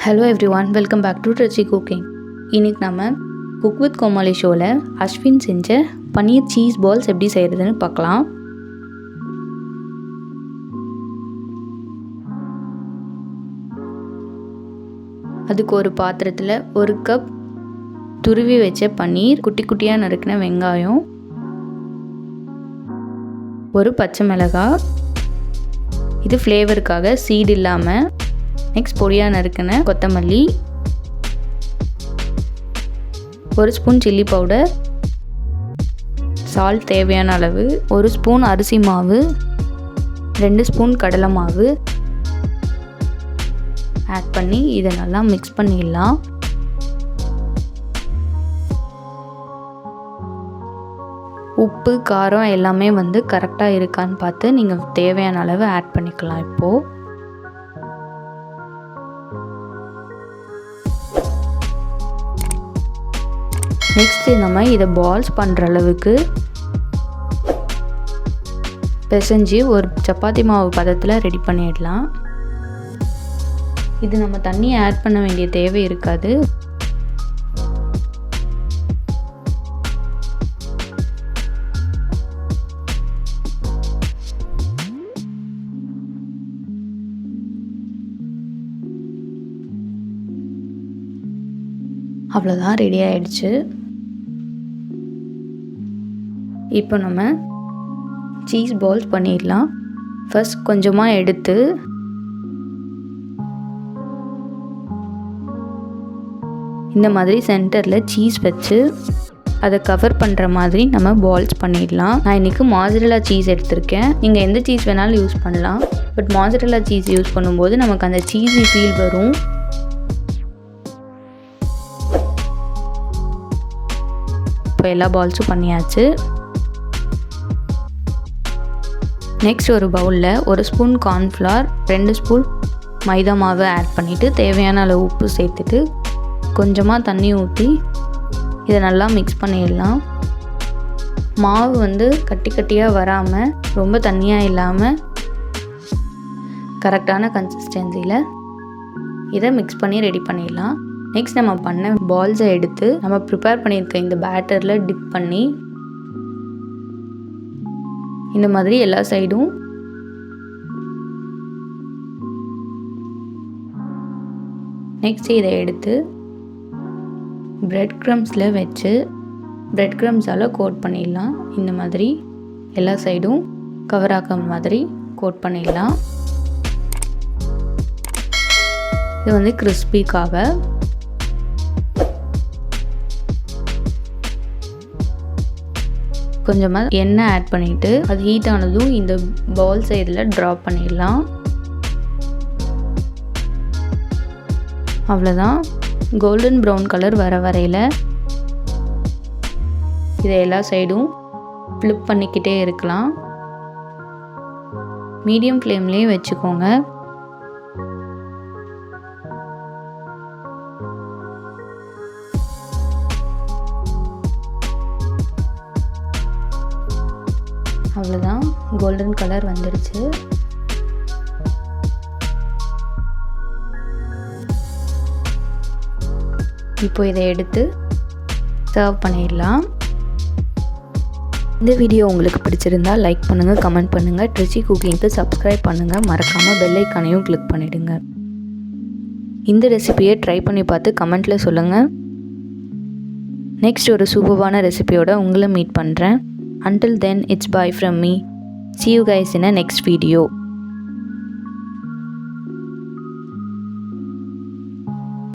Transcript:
Hello everyone, welcome back to Trichy cooking. இன்னைக்கு நம்ம cook with கோமாளி ஷோவில் அஸ்வின் செஞ்ச பனீர் சீஸ் பால்ஸ் எப்படி செய்கிறதுன்னு பார்க்கலாம். அதுக்கு ஒரு பாத்திரத்தில் 1 கப் துருவி வச்ச பன்னீர், குட்டி குட்டியாக நறுக்கின வெங்காயம், ஒரு பச்சை மிளகாய், இது ஃப்ளேவருக்காக சீடு இல்லாமல், நெக்ஸ்ட் பொடியாக நறுக்கின கொத்தமல்லி, 1 ஸ்பூன் சில்லி பவுடர், சால்ட் தேவையான அளவு, 1 ஸ்பூன் அரிசி மாவு, 2 ஸ்பூன் கடலை மாவு ஆட் பண்ணி இதை நல்லா மிக்ஸ் பண்ணிடலாம். உப்பு காரம் எல்லாமே கரெக்டாக இருக்கான்னு பார்த்து நீங்கள் தேவையான அளவு ஆட் பண்ணிக்கலாம். இப்போது நெக்ஸ்ட்டு நம்ம இதை பால்ஸ் பண்ணுற அளவுக்கு பிசைஞ்சு ஒரு சப்பாத்தி மாவு பதத்தில் ரெடி பண்ணிடலாம். இது நம்ம தண்ணி ஆட் பண்ண வேண்டிய தேவை இருக்காது. அவ்வளோதான், ரெடி ஆயிடுச்சு. இப்போ நம்ம சீஸ் பால்ஸ் பண்ணிடலாம். ஃபர்ஸ்ட் கொஞ்சமாக எடுத்து இந்த மாதிரி சென்டரில் சீஸ் வச்சு அதை கவர் பண்ணுற மாதிரி நம்ம பால்ஸ் பண்ணிடலாம். நான் இன்றைக்கி மாசரல்லா சீஸ் எடுத்திருக்கேன். நீங்கள் எந்த சீஸ் வேணாலும் யூஸ் பண்ணலாம். பட் மாசரல்லா சீஸ் யூஸ் பண்ணும்போது நமக்கு அந்த சீஸி ஃபீல் வரும். இப்போ எல்லா பால்ஸும் பண்ணியாச்சு. நெக்ஸ்ட் ஒரு பவுலில் 1 ஸ்பூன் கார்ன்ஃப்ளவர், 2 ஸ்பூன் மைதா மாவு ஆட் பண்ணிவிட்டு தேவையான அளவு உப்பு சேர்த்துட்டு கொஞ்சமாக தண்ணி ஊற்றி இதை நல்லா மிக்ஸ் பண்ணிடலாம். மாவு கட்டி கட்டியாக வராமல் ரொம்ப தண்ணியாக இல்லாமல் கரெக்டான கன்சிஸ்டன்சியில் இதை மிக்ஸ் பண்ணி ரெடி பண்ணிடலாம். நெக்ஸ்ட் நம்ம பண்ண பால்ஸை எடுத்து நம்ம ப்ரிப்பேர் பண்ணியிருக்க இந்த பேட்டரில் டிப் பண்ணி இந்த மாதிரி எல்லா சைடும் நெக்ஸ்ட் இதை எடுத்து பிரெட் க்ரம்ஸில் வச்சு பிரெட் க்ரம்ஸால் கோட் பண்ணிடலாம். இந்த மாதிரி எல்லா சைடும் கவர் ஆக்க மாதிரி கோட் பண்ணிடலாம். இது கிறிஸ்பிக்காக. கொஞ்சமாக எண்ணெய் ஆட் பண்ணிவிட்டு அது ஹீட் ஆனதும் இந்த பால் சைடில் ட்ராப் பண்ணிடலாம். அவ்வளோதான். கோல்டன் ப்ரௌன் கலர் வர வரையில் இதை எல்லா சைடும் ஃப்ளிப் பண்ணிக்கிட்டே இருக்கலாம். மீடியம் ஃப்ளேம்லேயே வச்சுக்கோங்க. அவ்வளோதான், கோல்டன் கலர் வந்துடுச்சு. இப்போ இதை எடுத்து சர்வ் பண்ணிடலாம். இந்த வீடியோ உங்களுக்கு பிடிச்சிருந்தா லைக் பண்ணுங்கள், கமெண்ட் பண்ணுங்கள், ட்ரிச்சி குக்கிங்க்கு சப்ஸ்கிரைப் பண்ணுங்கள், மறக்காமல் பெல் ஐக்கானையும் கிளிக் பண்ணிவிடுங்க. இந்த ரெசிபியை ட்ரை பண்ணி பார்த்து கமெண்ட்டில் சொல்லுங்கள். நெக்ஸ்ட் ஒரு சூப்பரான ரெசிபியோட உங்களை மீட் பண்ணுறேன். Until then, it's bye from me. See you guys in a next video.